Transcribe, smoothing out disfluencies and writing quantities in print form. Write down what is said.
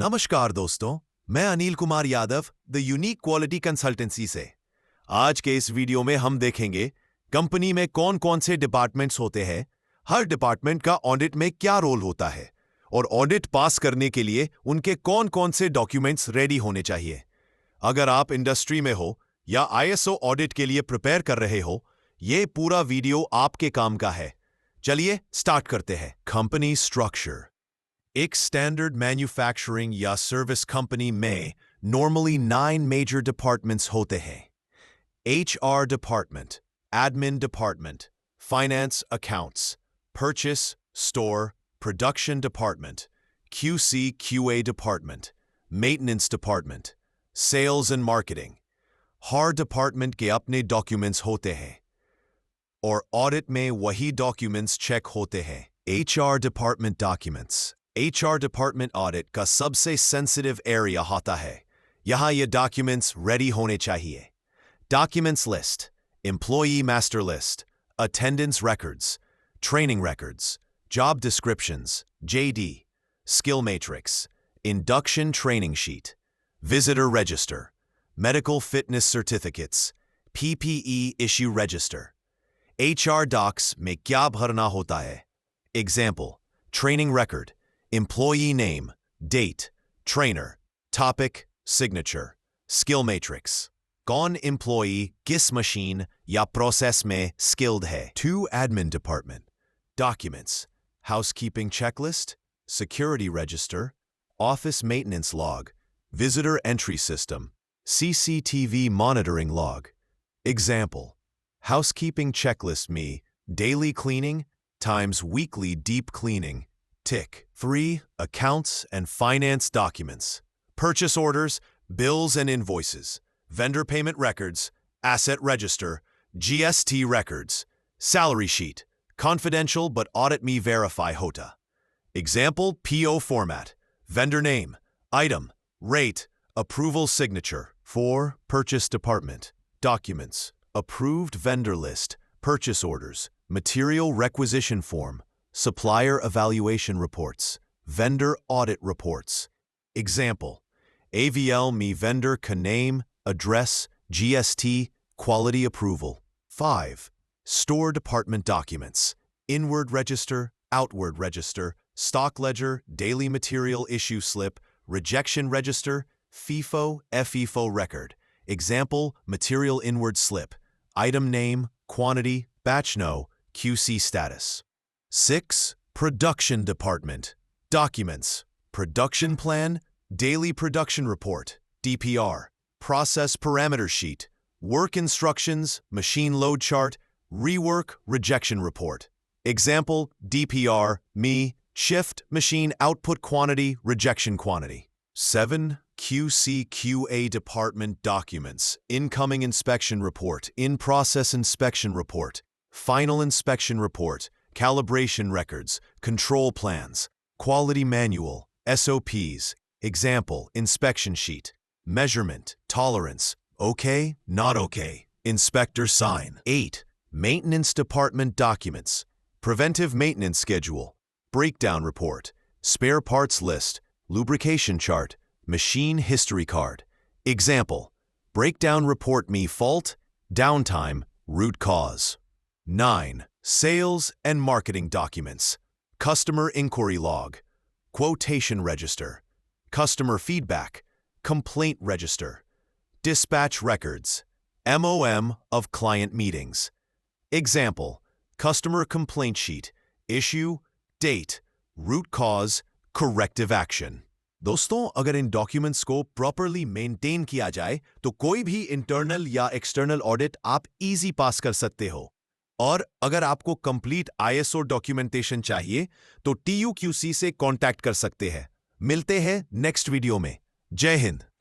नमस्कार दोस्तों, मैं Anil Kumar Yadav the unique quality consultancy से। आज के इस वीडियो में हम देखेंगे कंपनी में कौन कौन से डिपार्टमेंट्स होते हैं, हर डिपार्टमेंट का ऑडिट में क्या रोल होता है और ऑडिट पास करने के लिए उनके कौन कौन से डॉक्यूमेंट्स रेडी होने चाहिए। अगर आप इंडस्ट्री में हो या आईएसओ ऑडिट के लिए प्रिपेयर कर रहे हो, ये पूरा वीडियो आपके काम का है। चलिए स्टार्ट करते हैं। Company structure. एक स्टैंडर्ड मैन्युफैक्चरिंग या सर्विस कंपनी में नॉर्मली 9 मेजर डिपार्टमेंट्स होते हैं। HR department, admin department, finance accounts, purchase, store, production department, QC QA department, maintenance department, sales and marketing. हर डिपार्टमेंट के अपने डॉक्यूमेंट्स होते हैं और ऑडिट में वही डॉक्यूमेंट्स चेक होते हैं। HR department documents. HR department audit का सबसे सेंसिटिव एरिया होता है। यहाँ ये डॉक्यूमेंट्स रेडी होने चाहिए। Documents list, employee master list, attendance records, training records, job descriptions, JD, skill matrix, induction training sheet, visitor register, medical fitness certificates, PPE issue register. HR docs में क्या भरना होता है? Example, training record, employee name, date, trainer, topic, signature, skill matrix. कौन employee किस machine या process में skilled है? 2 admin department. Documents, housekeeping checklist, security register, office maintenance log, visitor entry system, CCTV monitoring log. Example, housekeeping checklist me, daily cleaning times weekly deep cleaning. Tick. 3. Accounts and finance documents. Purchase orders, bills and invoices, vendor payment records, asset register, GST records, salary sheet, confidential but audit me verify hota. Example, PO format, vendor name, item, rate, approval signature. 4. Purchase department. Documents, approved vendor list, purchase orders, material requisition form, supplier evaluation reports, vendor audit reports. Example, AVL me vendor ka name, address, GST, quality approval. 5. Store department documents, inward register, outward register, stock ledger, daily material issue slip, rejection register, FIFO, FIFO record. Example, material inward slip, item name, quantity, batch no, QC status. 6. Production department. Documents, production plan, daily production report, DPR, process parameter sheet, work instructions, machine load chart, rework, rejection report. Example, DPR, me, shift, machine output quantity, rejection quantity. 7. QC QA department documents, incoming inspection report, in-process inspection report, final inspection report, calibration records, control plans, quality manual, SOPs, example, inspection sheet, measurement, tolerance, okay, not okay, inspector sign. 8. Maintenance department documents, preventive maintenance schedule, breakdown report, spare parts list, lubrication chart, machine history card. Example, breakdown report me fault, downtime, root cause. 9. Sales and marketing documents, customer inquiry log, quotation register, customer feedback, complaint register, dispatch records, MOM of client meetings. Example, customer complaint sheet, issue, date, root cause, corrective action. दोस्तों, अगर इन documents को properly maintain किया जाए तो कोई भी internal या external audit आप इजी पास कर सकते हो। और अगर आपको कंप्लीट आईएसओ डॉक्यूमेंटेशन चाहिए तो TUQC से कांटेक्ट कर सकते हैं। मिलते हैं नेक्स्ट वीडियो में। जय हिंद।